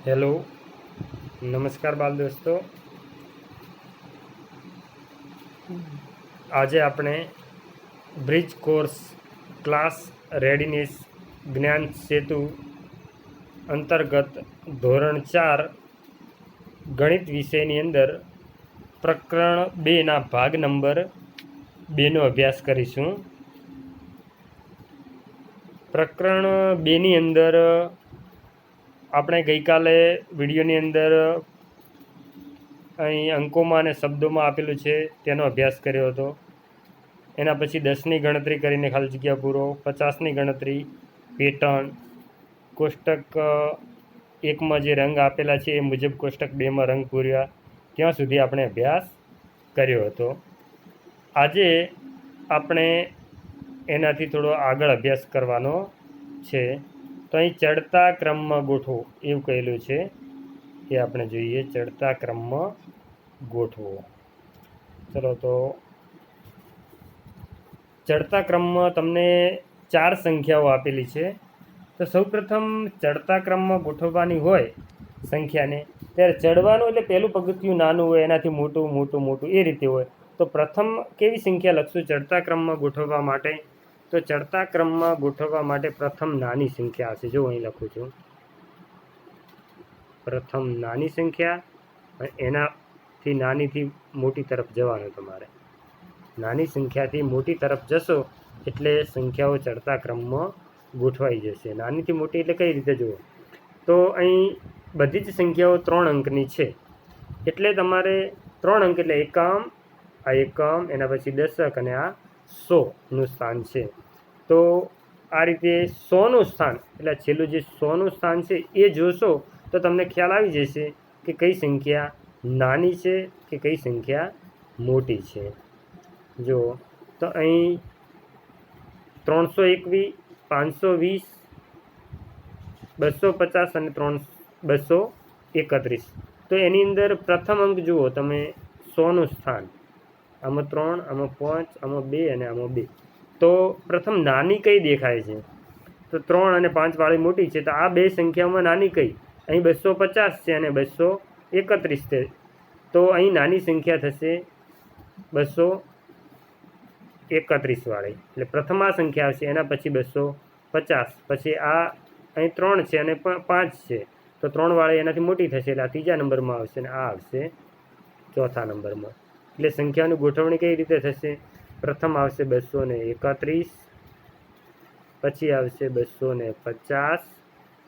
Hello नमस्कार बाल दोस्तों। આજે આપણે બ્રિજ કોર્સ ક્લાસ રેડીનેસ જ્ઞાન સેતુ અંતર્ગત ધોરણ 4 ગણિત વિષયની અંદર પ્રકરણ 2ના ભાગ નંબર 2નો અભ્યાસ કરીશું। પ્રકરણ 2ની અંદર આપણે ગઈકાલે વિડીયોની અંદર અહીં અંકોમાં અને શબ્દોમાં આપેલું છે તેનો અભ્યાસ કર્યો હતો। એના પછી 10ની ગણતરી કરીને ખાલી જગ્યા પૂરો, 50ની ગણતરી, પેટર્ન, કોષ્ટક 1માં જે રંગ આપેલા છે એ મુજબ કોષ્ટક 2માં રંગ પૂર્યા, ત્યાં સુધી આપણે અભ્યાસ કર્યો હતો। આજે આપણે એનાથી થોડો આગળ અભ્યાસ કરવાનો છે। તો અહીં ચડતા ક્રમમાં ગોઠવો એવું કહેલું છે, એ આપણે જોઈએ। ચડતા ક્રમમાં ગોઠવો। ચલો તો ચડતા ક્રમમાં તમને 4 સંખ્યાઓ આપેલી છે। તો સૌપ્રથમ ચડતા ક્રમમાં ગોઠવવાની હોય સંખ્યાને, ત્યારે ચડવાનું એટલે પહેલું પગથિયું નાનું હોય, એનાથી મોટું મોટું મોટું એ રીતે હોય। તો પ્રથમ કેવી સંખ્યા લખશું ચડતા ક્રમમાં ગોઠવવા માટે? તો ચડતા ક્રમમાં ગોઠવવા માટે પ્રથમ નાની સંખ્યા હશે। જો અહીં લખું છું, પ્રથમ નાની સંખ્યા, એનાથી નાનીથી મોટી તરફ જવાનું તમારે। નાની સંખ્યાથી મોટી તરફ જશો એટલે સંખ્યાઓ ચડતા ક્રમમાં ગોઠવાઈ જશે। નાનીથી મોટી એટલે કઈ રીતે જુઓ તો અહીં બધી જ સંખ્યાઓ 3 અંકની છે, એટલે તમારે 3 અંક એટલે એકમ, આ એકમ, એના પછી દશક અને આ 100નું સ્થાન છે। તો આ રીતે 100નું સ્થાન એટલે છેલ્લું જે 100નું સ્થાન છે એ જોશો તો તમને ખ્યાલ આવી જશે કે કઈ સંખ્યા નાની છે કે કઈ સંખ્યા મોટી છે। જો તો અહીં 321, 520, 250 અને 231, તો એની અંદર પ્રથમ અંક જુઓ તમે 100નું સ્થાન, આમાં 3, આમાં 5, આમાં 2 અને આમાં 2। તો પ્રથમ નાની કઈ દેખાય છે? તો 3 અને 5 વાળી મોટી છે। તો આ બે સંખ્યામાં નાની કઈ? અહીં 250 છે અને 231 છે, તો અહીં નાની સંખ્યા થશે 231 વાળી, એટલે પ્રથમ આ સંખ્યા આવશે, એના પછી 250, પછી આ અહીં 3 છે અને 5 છે, તો 3 વાળી એનાથી મોટી થશે એટલે આ ત્રીજા નંબરમાં આવશે અને આ આવશે ચોથા નંબરમાં। એટલે સંખ્યાની ગોઠવણી કઈ રીતે થશે? પ્રથમ આવશે 231, પછી આવશે 250,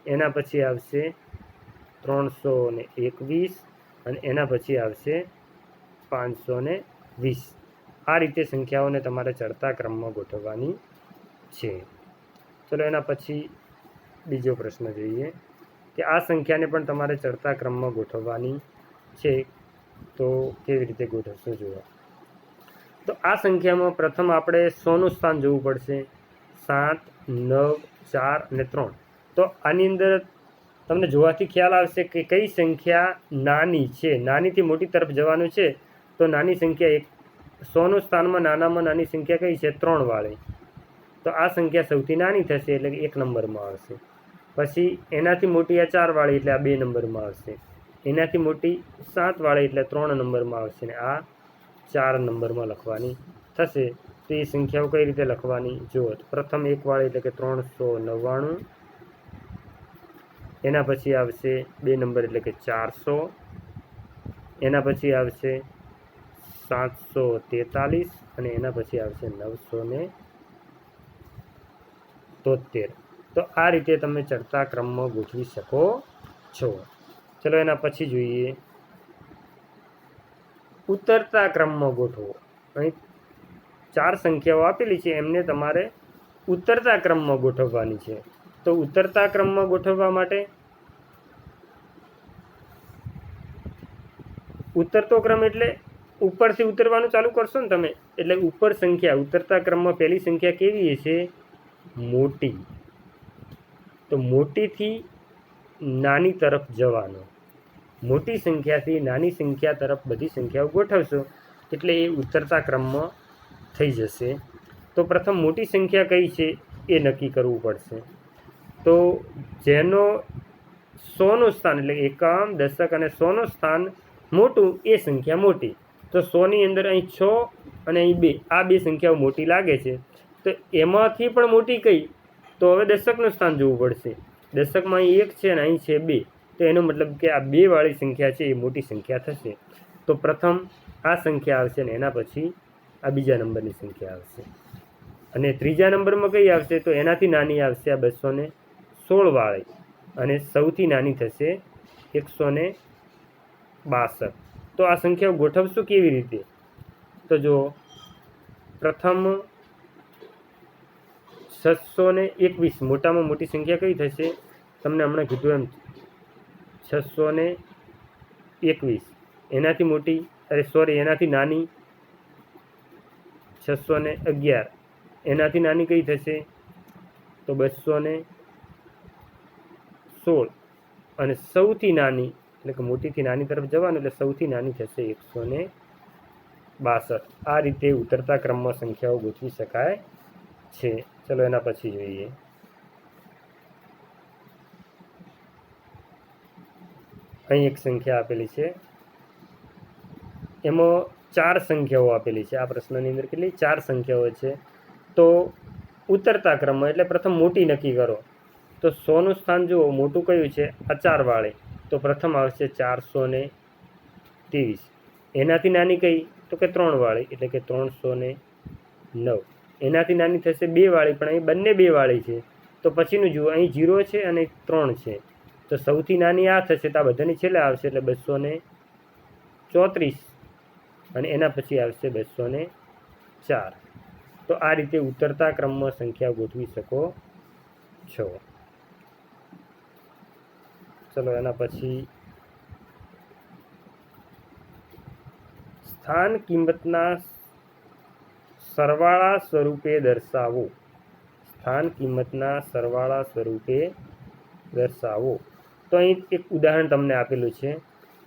એના પછી આવશે 321 અને એના પછી આવશે 520। આ રીતે સંખ્યાઓને તમારે ચડતા ક્રમમાં ગોઠવવાની છે। ચલો એના પછી બીજો પ્રશ્ન જોઈએ કે આ સંખ્યાને પણ તમારે ચડતા ક્રમમાં ગોઠવવાની છે, તો કેવી રીતે ગોઠવશો જુઓ। તો આ સંખ્યામાં પ્રથમ આપણે 100નું સ્થાન જોવું પડશે, 7, 9, 4 અને 3। તો આની અંદર તમને જોવાથી ખ્યાલ આવશે કે કઈ સંખ્યા નાની છે, નાનીથી મોટી તરફ જવાનું છે। તો નાની સંખ્યા 100નું સ્થાનમાં નાનામાં નાની સંખ્યા કઈ છે? 3 વાળી, તો આ સંખ્યા સૌથી નાની થશે એટલે કે 1 નંબરમાં આવશે। પછી એનાથી મોટી આ 4 વાળી એટલે આ 2 નંબરમાં આવશે, એનાથી મોટી 7 વાળી એટલે 3 નંબરમાં આવશે ને આ 4 નંબરમાં લખવાની થશે। તો એ સંખ્યાઓ કઈ રીતે લખવાની જુઓ, પ્રથમ 1 વાળી એટલે કે 399, એના પછી આવશે 2 નંબર એટલે કે 400, એના પછી આવશે 743 અને એના પછી આવશે 973। તો આ રીતે તમે ચડતા ક્રમમાં ગોઠવી શકો છો। ચલો એના પછી જોઈએ ઉતરતા ક્રમમાં ગોઠવો। અહીં 4 સંખ્યાઓ આપેલી છે, એમને તમારે ઉતરતા ક્રમમાં ગોઠવવાની છે। તો ઉતરતા ક્રમમાં ગોઠવવા માટે ઉતરતો ક્રમ એટલે ઉપરથી ઉતરવાનું ચાલુ કરશો ને તમે, એટલે ઉપર સંખ્યા ઉતરતા ક્રમમાં પહેલી સંખ્યા કેવી છે? મોટી। તો મોટીથી નાની તરફ જવાનો, મોટી સંખ્યાથી નાની સંખ્યા તરફ બધી સંખ્યાઓ ગોઠવશો એટલે એ ઉતરતા ક્રમમાં થઈ જશે। તો પ્રથમ મોટી સંખ્યા કઈ છે એ નક્કી કરવું પડશે। તો જેનો સોનું સ્થાન એટલે એકમ, દશક અને સોનું સ્થાન મોટું એ સંખ્યા મોટી. તો 100ની અંદર અહીં 6 અને અહીં 2 આ બે સંખ્યાઓ મોટી લાગે છે. તો એમાંથી પણ મોટી કઈ? તો હવે દશકનું સ્થાન જોવું પડશે. દશકમાં અહીં 1 છે અને અહીં છે 2. તો એનો મતલબ કે આ 2 વાળી સંખ્યા છે એ મોટી સંખ્યા થશે. તો પ્રથમ આ સંખ્યા આવશે અને એના પછી આ બીજા નંબરની સંખ્યા આવશે. અને ત્રીજા નંબરમાં કઈ આવશે? તો એનાથી નાની આવશે આ 216 વાળી અને સૌથી નાની થશે 162. તો આ સંખ્યાઓ ગોઠવશું કેવી રીતે? તો જો પ્રથમ 621 મોટામાં મોટી સંખ્યા કઈ થશે? તમને હમણાં કીધું એમ 621. એનાથી મોટી એનાથી નાની 611. એનાથી નાની કઈ થશે? તો 216. અને સૌથી નાની એટલે કે મોટીથી નાની તરફ જવાનું એટલે સૌથી નાની થશે 162. આ રીતે ઉતરતા ક્રમમાં સંખ્યાઓ ગોઠવી શકાય છે. ચલો એના પછી જોઈએ. અહીં એક સંખ્યા આપેલી છે, એમાં 4 સંખ્યાઓ આપેલી છે. આ પ્રશ્નની અંદર કેટલી 4 સંખ્યાઓ છે. તો ઉતરતા ક્રમમાં એટલે પ્રથમ મોટી નક્કી કરો. તો 100નું સ્થાન જુઓ મોટું કયું છે? આ 4 વાળી. તો પ્રથમ આવશે 423. એનાથી નાની કઈ? તો કે 3 વાળી એટલે કે 309. એનાથી નાની થશે 2 વાળી, પણ અહીં બંને 2 વાળી છે. તો પછીનું જુઓ, અહીં 0 છે અને 3 છે. તો સૌથી નાની આ થશે તો આ બધાની છેલ્લે આવશે એટલે 234. અને એના પછી આવશે 204. તો આ રીતે ઉતરતા ક્રમમાં સંખ્યા ગોઠવી શકો છો. ચલો એના પછી સ્થાન કિંમતના સરવાળા સ્વરૂપે દર્શાવો. સ્થાન કિંમતના સરવાળા સ્વરૂપે દર્શાવો. તો અહીં એક ઉદાહરણ તમને આપેલું છે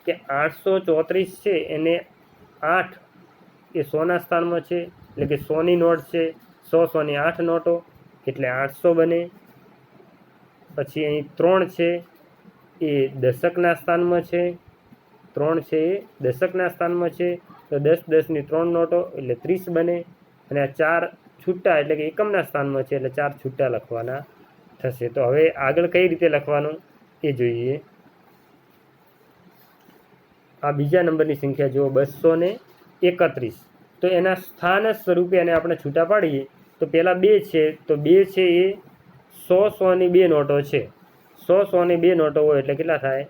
કે 834 છે એને 8 એ 100ના સ્થાનમાં છે એટલે કે 100ની નોટ છે. 100ની 8 નોટો એટલે 800 બને. પછી અહીં 3 છે એ દશકના સ્થાનમાં છે. 3 છે એ દશકના સ્થાનમાં છે. તો 10ની 3 નોટો એટલે 30 બને. અને આ 4 છૂટા એટલે કે એકમના સ્થાનમાં છે એટલે 4 છૂટા લખવાના થશે. તો હવે આગળ કઈ રીતે લખવાનું એ જોઈએ. આ બીજા નંબરની સંખ્યા જુઓ 231. તો એના સ્થાન સ્વરૂપે એને આપણે છૂટા પાડીએ તો પહેલાં 2 છે. તો 2 છે એ 100ની 2 નોટો છે. 100ની 2 નોટો હોય એટલે કેટલા થાય?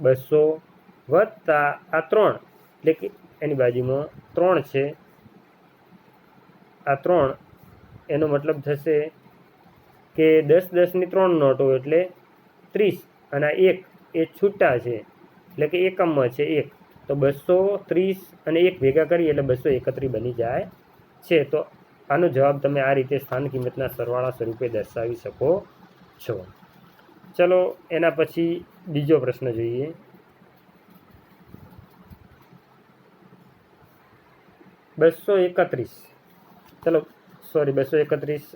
200 વત્તા આ 3 એટલે કે એની બાજુમાં 3 છે. આ 3 એનો મતલબ થશે કે 10ની 3 નોટો એટલે 30. અને આ 1 એ છૂટા છે એટલે કે એકમમાં છે 1. તો 230 અને 1 ભેગા કરીએ એટલે 231 બની જાય છે. તો આનો જવાબ તમે આ રીતે સ્થાન કિંમતના સરવાળા સ્વરૂપે દર્શાવી શકો છો. ચલો એના પછી બીજો પ્રશ્ન જોઈએ. ચલો 231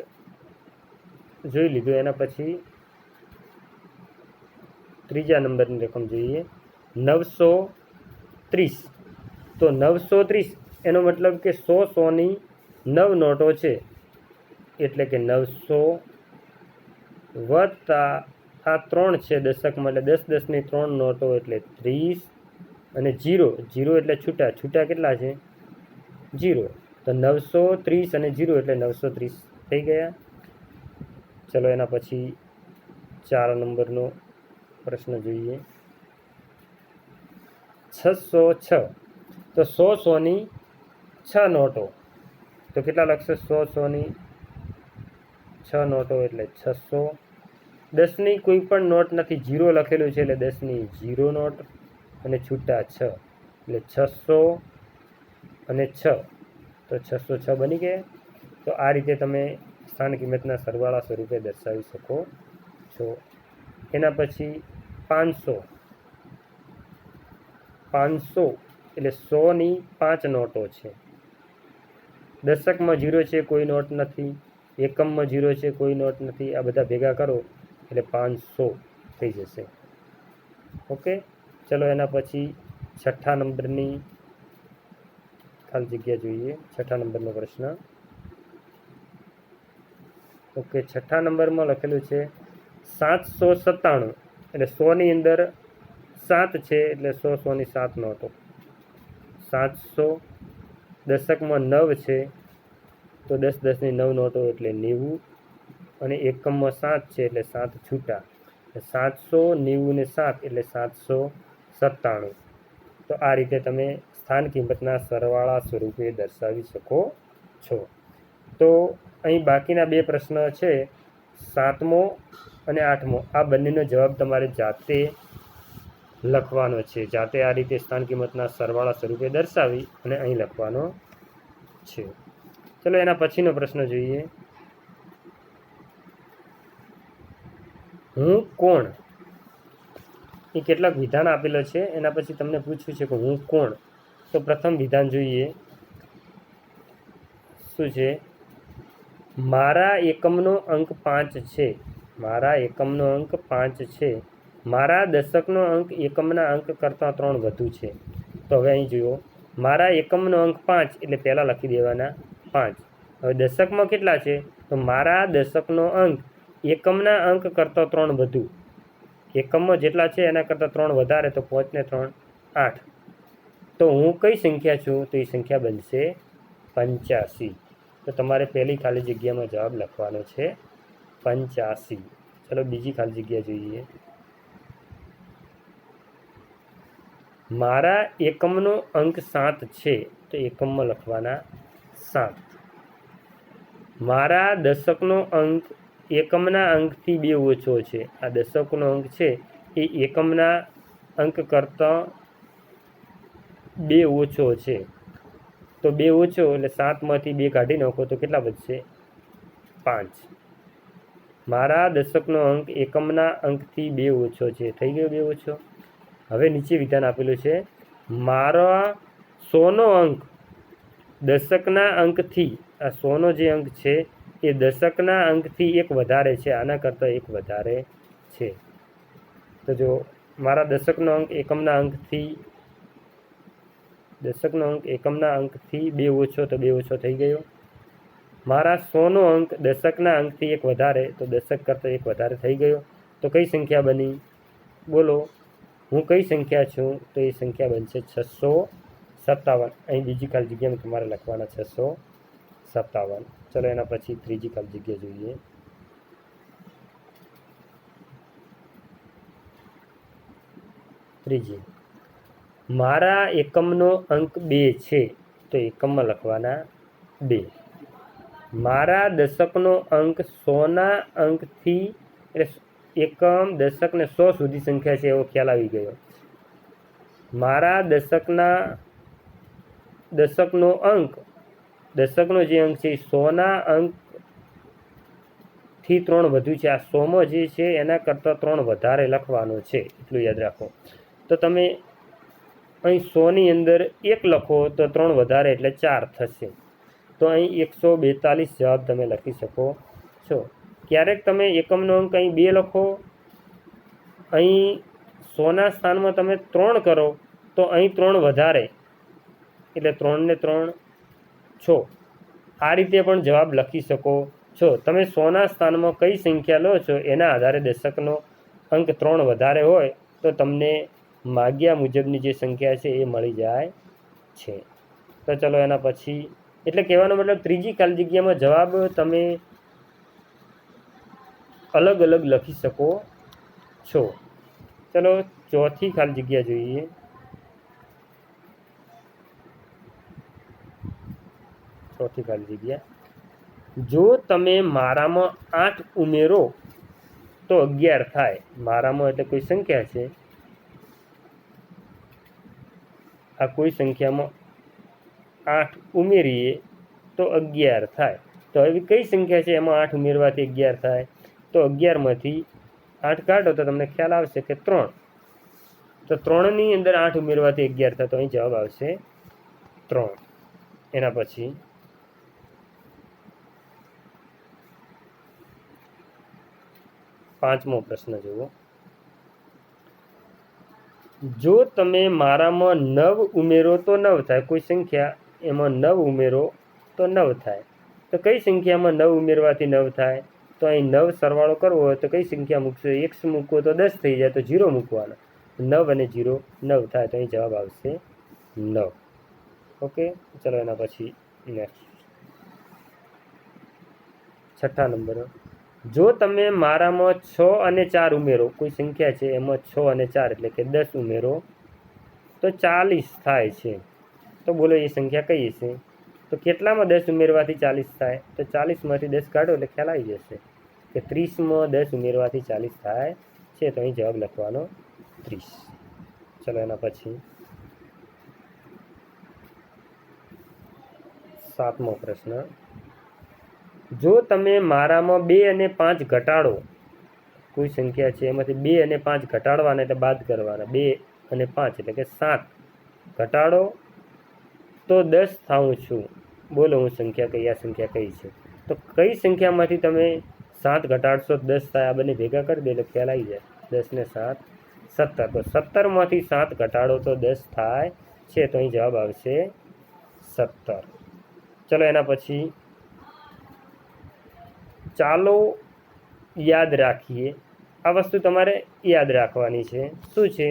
જોઈ લીધું. એના પછી ત્રીજા નંબરની રકમ જોઈએ 930. તો 930 એનો મતલબ કે 100ની 9 નોટો છે એટલે કે 900 વત્તા આ 3 છે દશકમાં એટલે 10ની 3 નોટો એટલે 30. અને 0 એટલે છૂટા કેટલા છે? 0. તો 930 અને 0 એટલે 930 થઈ ગયા. ચલો એના પછી 4 નંબરનો પ્રશ્ન જોઈએ 606. તો 100ની 6 નોટો. તો કેટલા લખશે? 100ની 6 નોટો એટલે 600. 10ની કોઈ પણ નોટ નથી, 0 લખેલું છે એટલે 10ની 0 નોટ અને છૂટા 6 એટલે 600 અને 6. તો 606 બની ગયા. તો આ રીતે તમે સ્થાન કિંમતના સરવાળા સ્વરૂપે દર્શાવી શકો છો. એના પછી 500 એટલે 100ની 5 નોટો છે. દશકમાં 0 છે કોઈ નોટ નથી. એકમમાં 0 છે કોઈ નોટ નથી. આ બધા ભેગા કરો એટલે 500. થઈ જશે. ઓકે, ચલો એના પછી છઠ્ઠા નંબરની ખાલી જગ્યા જોઈએ. છઠ્ઠા નંબરનો પ્રશ્ન. ઓકે, છઠ્ઠા નંબરમાં લખેલું છે 797, એટલે 100ની અંદર 7 છે એટલે 100 100ની 7 નોટો. 700 દશકમાં 9 છે તો 10 10ની 9 નોટો એટલે 90, અને એકમમાં 7 છે એટલે 7 છૂટા. 790 ને 7 એટલે 797. તો આ રીતે તમે સ્થાન કિંમતના સરવાળા સ્વરૂપે દર્શાવી શકો છો. તો અહીં બાકીના બે પ્રશ્ન છે, 7મો અને 8મો. આ બંનેનો જવાબ તમારે જાતે લખવાનો છે. જાતે આ રીતે સ્થાન કિંમતના સરવાળા સ્વરૂપે દર્શાવી અને અહીં લખવાનો છે. ચલો એના પછીનો પ્રશ્ન જોઈએ. હું કોણ? એ કેટલાક વિધાન આપેલો છે, એના પછી તમને પૂછ્યું છે કે હું કોણ. તો પ્રથમ વિધાન જોઈએ. શું છે? મારા એકમનો અંક 5 છે. મારા એકમનો અંક 5 છે. મારા દશકનો અંક એકમના અંક કરતાં 3 વધુ છે. તો હવે અહીં જુઓ, મારા એકમનો અંક 5 એટલે પહેલાં લખી દેવાના 5. હવે દશકમાં કેટલા છે? તો મારા દશકનો અંક એકમના અંક કરતાં 3 વધુ. એકમમાં જેટલા છે એના કરતાં 3 વધારે, તો 5 ને 3 8. તો હું કઈ સંખ્યા છું? તો એ સંખ્યા બનશે 85. તો તમારે પહેલી ખાલી જગ્યામાં જવાબ લખવાનો છે 85. ચલો બીજી ખાલી જગ્યા જોઈએ. મારા એકમનો અંક 7 છે તો એકમમાં લખવાના 7. મારા દશકનો અંક એકમના અંકથી 2 ઓછો છે. આ દશકનો અંક છે એ એકમના અંક કરતાં 2 ઓછો છે. તો 2 ઓછો એટલે 7માંથી 2 કાઢી નાખો તો કેટલા બચશે? 5. મારા દશકનો અંક એકમના અંકથી 2 ઓછો છે. થઈ ગયો 2 ઓછો. હવે નીચે વિધાન આપેલું છે, મારા 100નો અંક દશકના અંકથી, આ 100નો જે અંક છે એ દશકના અંકથી 1 વધારે છે. આના કરતાં 1 વધારે છે. તો જો મારા દશકનો અંક એકમના અંકથી 2 ઓછો, તો 2 ઓછો થઈ ગયો. મારા 100નો અંક દશકના અંકથી 1 વધારે, તો દશક કરતાં 1 વધારે થઈ ગયો. તો કઈ સંખ્યા બની? બોલો, હું કઈ સંખ્યા છું? તો એ સંખ્યા બનશે 657. અહીં બીજી ખાલી જગ્યામાં તમારે લખવાના 657. ચલો એના પછી ત્રીજી ખાલી જગ્યા જોઈએ. ત્રીજી, મારા એકમનો અંક 2 છે તો એકમમાં લખવાના 2. મારા દશકનો અંક 100ના અંકથી, એટલે એકમ દશક ને 100 સુધી સંખ્યા છે એવો ખ્યાલ આવી ગયો. મારા દશકનો અંક, દશકનો જે અંક છે એ 100ના અંકથી 3 વધુ છે. આ 100માં જે છે એના કરતાં 3 વધારે લખવાનો છે, એટલું યાદ રાખો. તો તમે અહીં 100ની અંદર 1 લખો તો 3 વધારે એટલે 4 થશે. તો અહીં 142 જવાબ તમે લખી શકો છો. ક્યારેક તમે એકમનો અંક અહીં 2 લખો, અહીં 100ના સ્થાનમાં તમે 3 કરો તો અહીં 3 વધારે એટલે 3 ને 3 6. આ રીતે પણ જવાબ લખી શકો છો. તમે 100ના સ્થાનમાં કઈ સંખ્યા લો છો એના આધારે દશકનો અંક 3 વધારે હોય તો તમને માગ્યા મુજબની જે સંખ્યા છે એ મળી જાય છે. તો ચલો એના પછી, એટલે કહેવાનો મતલબ ત્રીજી ખાલી જગ્યામાં જવાબ તમે અલગ અલગ લખી શકો છો. ચલો ચોથી ખાલી જગ્યા જોઈએ. ચોથી ખાલી જગ્યા, જો તમે મારામાં 8 ઉમેરો તો 11 થાય. મારામાં એટલે કોઈ સંખ્યા છે, આ કોઈ સંખ્યામાં 8 ઉમેરીએ તો 11 થાય. તો હવે કઈ સંખ્યા છે એમાં 8 ઉમેરવાથી 11 થાય? તો 11માંથી 8 કાઢો તો તમને ખ્યાલ આવશે કે 3. તો 3ની અંદર 8 ઉમેરવાથી 11 થાય, તો અહીં જવાબ આવશે 3. એના પછી પાંચમો પ્રશ્ન જુઓ. જો તમે મારામાં 9 ઉમેરો તો 9 થાય, કોઈ સંખ્યા એમાં 9 ઉમેરો તો 9 થાય. તો કઈ સંખ્યામાં 9 ઉમેરવાથી 9 થાય? તો અહીં 9 સરવાળો કરવો હોય તો કઈ સંખ્યા મૂકશો? x મૂકવો તો 10 થઈ જાય, તો 0 મૂકવાનો. 9 અને 0 9 થાય, તો અહીં જવાબ આવશે 9. ઓકે, ચલો એના પછી નેક્સ્ટ 6 નંબર. જો તમે મારામાં 6 અને 4 ઉમેરો, કોઈ સંખ્યા છે એમાં 6 અને 4 એટલે કે 10 ઉમેરો તો 40 થાય છે. તો બોલો એ સંખ્યા કઈ છે? તો કેટલામાં 10 ઉમેરવાથી 40 થાય? તો 40માંથી 10 કાઢો એટલે ખ્યાલ આવી જશે કે 30માં 10 ઉમેરવાથી 40 થાય છે. તો અહીં જવાબ લખવાનો 30. ચલો એના પછી 7મો પ્રશ્ન. જો તમે મારામાં 2 અને 5 ઘટાડો, કોઈ સંખ્યા છે એમાંથી 2 અને 5 ઘટાડવાના એટલે બાદ કરવાના, 2 અને 5 એટલે કે 7 ઘટાડો તો 10 થાઉં છું. બોલો હું સંખ્યા કઈ? આ સંખ્યા કઈ છે? તો કઈ સંખ્યામાંથી તમે 7 ઘટાડશો તો 10 થાય? આ બંને ભેગા કરી દે એટલે ખ્યાલ આવી જાય. 10 ને 7 17. તો 17માંથી 7 ઘટાડો તો 10 થાય છે. તો અહીં જવાબ આવશે 17. ચલો એના પછી ચાલો યાદ રાખીએ. આ વસ્તુ તમારે યાદ રાખવાની છે. શું છે?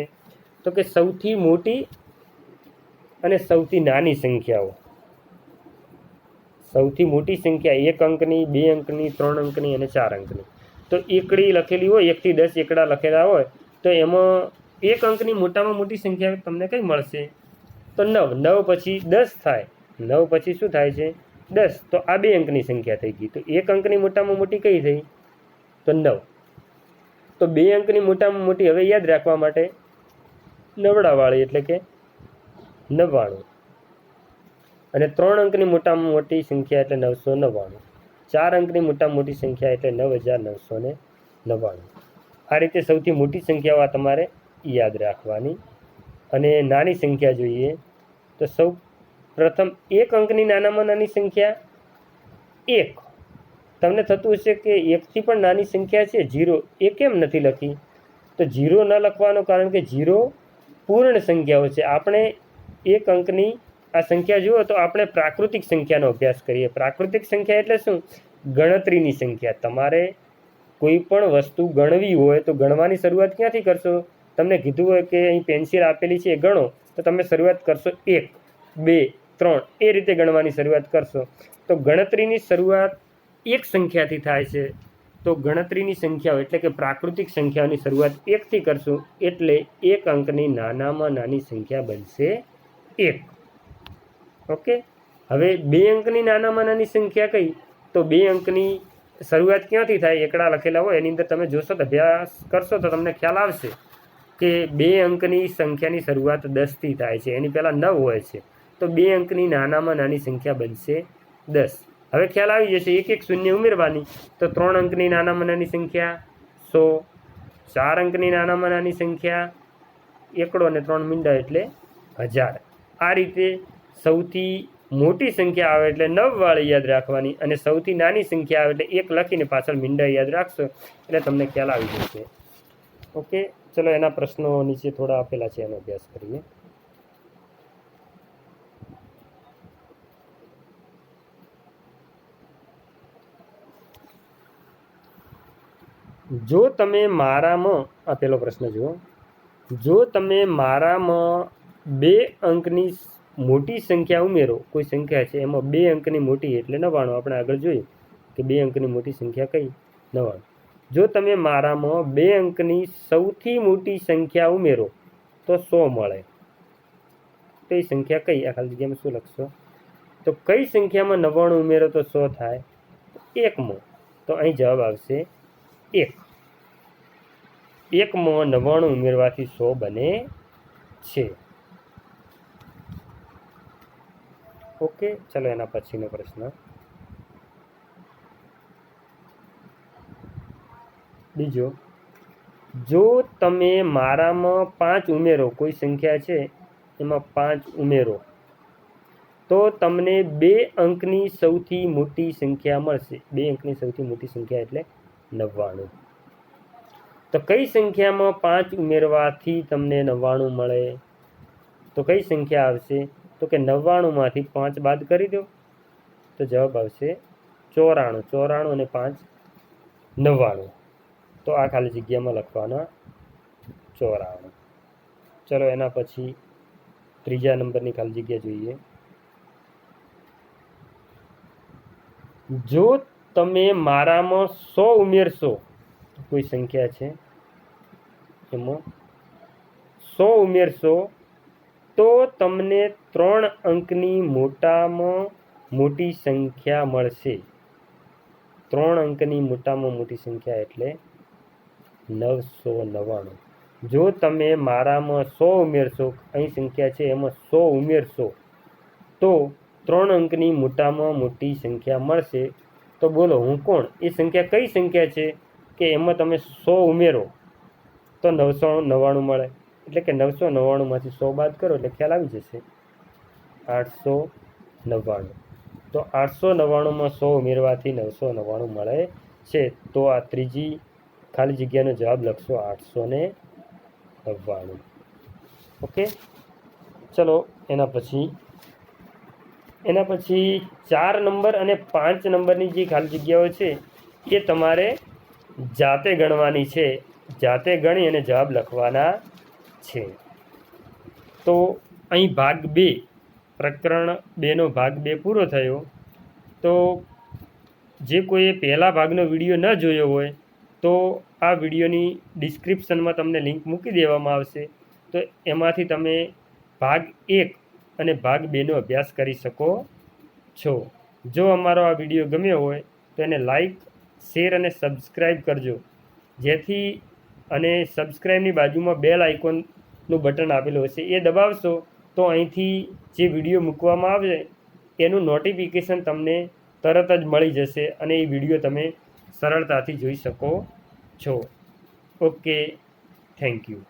તો કે સૌથી મોટી અને સૌથી નાની સંખ્યાઓ. સૌથી મોટી સંખ્યા 1 અંકની, 2 અંકની, 3 અંકની અને 4 અંકની. તો એકડી લખેલી હોય, 1 થી 10 એકડા લખેલા હોય, તો એમાં 1 અંકની મોટામાં મોટી સંખ્યા તમને કઈ મળશે? તો 9. 9 પછી 10 થાય. 9 પછી શું થાય છે? 10. તો આ 2 અંકની સંખ્યા થઈ ગઈ. તો 1 અંકની મોટામાં મોટી કઈ થઈ? તો 9. તો 2 અંકની મોટામાં મોટી હવે યાદ રાખવા માટે નવડાવાળી એટલે કે 99. અને 3 અંકની મોટામાં મોટી સંખ્યા એટલે 999. 4 અંકની મોટામાં મોટી સંખ્યા એટલે 9999. આ રીતે સૌથી મોટી સંખ્યાઓ તમારે યાદ રાખવાની. અને નાની સંખ્યા જોઈએ તો સૌ પ્રથમ 1 અંકની નાનામાં નાની સંખ્યા 1. તમને થતું હશે કે 1થી પણ નાની સંખ્યા છે 0, એ કેમ નથી લખી? તો 0 ન લખવાનું કારણ કે 0 પૂર્ણ સંખ્યાઓ છે. આપણે 1 અંકની આ સંખ્યા જુઓ તો આપણે પ્રાકૃતિક સંખ્યાનો અભ્યાસ કરીએ. પ્રાકૃતિક સંખ્યા એટલે શું? ગણતરીની સંખ્યા. તમારે કોઈ પણ વસ્તુ ગણવી હોય તો ગણવાની શરૂઆત ક્યાંથી કરશો? તમને કીધું હોય કે અહીં પેન્સિલ આપેલી છે, ગણો, તો તમે શરૂઆત કરશો 1, 2, 3 એ રીતે ગણવાની શરૂઆત કરશો. તો ગણતરીની શરૂઆત એક સંખ્યાથી થાય છે. તો ગણતરીની સંખ્યાઓ એટલે કે પ્રાકૃતિક સંખ્યાઓની શરૂઆત 1થી કરશું એટલે 1 અંકની નાનામાં નાની સંખ્યા બનશે 1. ઓકે. હવે 2 અંકની નાનામાં નાની સંખ્યા કઈ? તો 2 અંકની શરૂઆત ક્યાંથી થાય? એકડા લખેલા હોય એની અંદર તમે જોશો તો અભ્યાસ કરશો તો તમને ખ્યાલ આવશે કે 2 અંકની સંખ્યાની શરૂઆત 10થી થાય છે. એની પહેલાં 9 હોય છે. તો 2 અંકની નાનામાં નાની સંખ્યા બનશે 10. હવે ખ્યાલ આવી જશે. 1 1 શૂન્ય ઉમેરવાની તો 3 અંકની નાનામાં નાની સંખ્યા 100. 4 અંકની નાનામાં નાની સંખ્યા એકડો અને 3 મીંડા એટલે 1000. આ રીતે સૌથી મોટી સંખ્યા આવે એટલે 9 વાળી યાદ રાખવાની, અને સૌથી નાની સંખ્યા આવે એટલે 1 લખીને પાછળ મીંડા યાદ રાખશો એટલે તમને ખ્યાલ આવી જશે. ઓકે, ચલો એના પ્રશ્નો નીચે થોડા આપેલા છે, એનો અભ્યાસ કરીએ. જો તમે મારામાં, આ પહેલો પ્રશ્ન જુઓ, જો તમે મારામાં 2 અંકની મોટી સંખ્યા ઉમેરો, કોઈ સંખ્યા છે એમાં 2 અંકની મોટી એટલે 99. આપણે આગળ જોયું કે 2 અંકની મોટી સંખ્યા કઈ? 99. જો તમે મારામાં 2 અંકની સૌથી મોટી સંખ્યા ઉમેરો તો 100 મળે. તો એ સંખ્યા કઈ? આ ખાલી જગ્યામાં શું લખશો? તો કઈ સંખ્યામાં 99 ઉમેરો તો 100 થાય? 1માં. તો અહીં જવાબ આવશે 1. 1માં 99 ઉમેરવાથી 100 બને છે. ઓકે, ચલો એના પછીનો પ્રશ્ન. બીજો, જો તમે મારામાં 5 ઉમેરો, કોઈ સંખ્યા છે એમાં 5 ઉમેરો તો તમને 2 અંકની સૌથી મોટી સંખ્યા મળશે. 2 અંકની સૌથી મોટી સંખ્યા એટલે 99. તો કઈ સંખ્યામાં 5 ઉમેરવાથી તમને 99 મળે? તો કઈ સંખ્યા આવશે? તો કે 99માંથી 5 બાદ કરી દો તો જવાબ આવશે 94. 94 અને 5 99. તો આ ખાલી જગ્યામાં લખવાના 94. ચલો એના પછી ત્રીજા નંબરની ખાલી જગ્યા જોઈએ. જો તમે મારામાં 100 ઉમેરશો, કોઈ સંખ્યા છે એમાં 100 ઉમેરશો તો તમને 3 અંકની મોટામાં મોટી સંખ્યા મળશે. 3 અંકની મોટામાં મોટી સંખ્યા એટલે 999. જો તમે મારામાં 100 ઉમેરશો, અહીં સંખ્યા છે એમાં 100 ઉમેરશો તો 3 અંકની મોટામાં મોટી સંખ્યા મળશે. તો બોલો હું કોણ? એ સંખ્યા કઈ સંખ્યા છે કે એમાં તમે 100 ઉમેરો તો 999 મળે? એટલે કે 999માંથી 100 બાદ કરો એટલે ખ્યાલ આવી જશે 899. તો 899માં 100 ઉમેરવાથી 999 મળે છે. તો આ ત્રીજી ખાલી જગ્યાનો જવાબ લખશો 899. ઓકે, ચલો એના પછી 4 નંબર અને 5 નંબરની જે ખાલી જગ્યાઓ છે એ તમારે જાતે ગણવાની છે. જાતે ગણી અને જવાબ લખવાના છે. તો અહીં ભાગ 2, પ્રકરણ 2નો ભાગ 2 પૂરો થયો. તો જે કોઈએ પહેલા ભાગનો વિડીયો ન જોયો હોય તો આ વિડીયોની ડિસ્ક્રિપ્શનમાં તમને લિંક મૂકી દેવામાં આવશે. તો એમાંથી તમે ભાગ 1 અને ભાગ 2નો અભ્યાસ કરી શકો છો. જો અમારો આ વિડીયો ગમ્યો હોય તો એને લાઈક, શેર અને સબસ્ક્રાઈબ કરજો. જેથી અને સબસ્ક્રાઈબની બાજુમાં બેલ આઇકોનનું બટન આપેલું હશે એ દબાવશો તો અહીંથી જે વિડીયો મૂકવામાં આવે એનું નોટિફિકેશન તમને તરત જ મળી જશે અને એ વિડીયો તમે સરળતાથી જોઈ શકો છો. Okay, thank you.